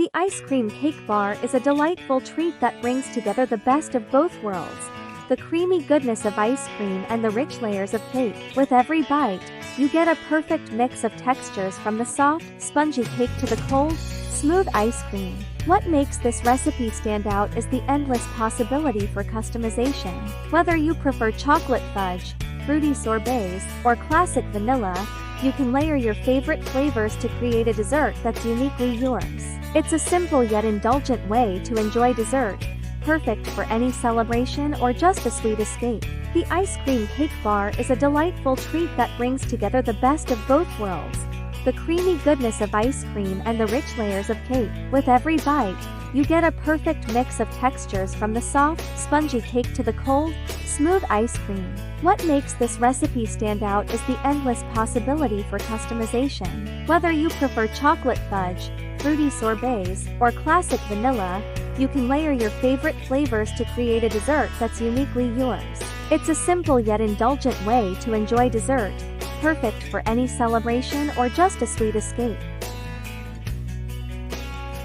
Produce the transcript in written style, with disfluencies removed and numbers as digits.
The ice cream cake bar is a delightful treat that brings together the best of both worlds. The creamy goodness of ice cream and the rich layers of cake. With every bite, you get a perfect mix of textures from the soft, spongy cake to the cold, smooth ice cream. What makes this recipe stand out is the endless possibility for customization. Whether you prefer chocolate fudge, fruity sorbets, or classic vanilla, you can layer your favorite flavors to create a dessert that's uniquely yours. It's a simple yet indulgent way to enjoy dessert, perfect for any celebration or just a sweet escape. The ice cream cake bar is a delightful treat that brings together the best of both worlds. The creamy goodness of ice cream and the rich layers of cake. With every bite, you get a perfect mix of textures from the soft, spongy cake to the cold, smooth ice cream. What makes this recipe stand out is the endless possibility for customization. Whether you prefer chocolate fudge, fruity sorbets, or classic vanilla, you can layer your favorite flavors to create a dessert that's uniquely yours. It's a simple yet indulgent way to enjoy dessert, perfect for any celebration or just a sweet escape.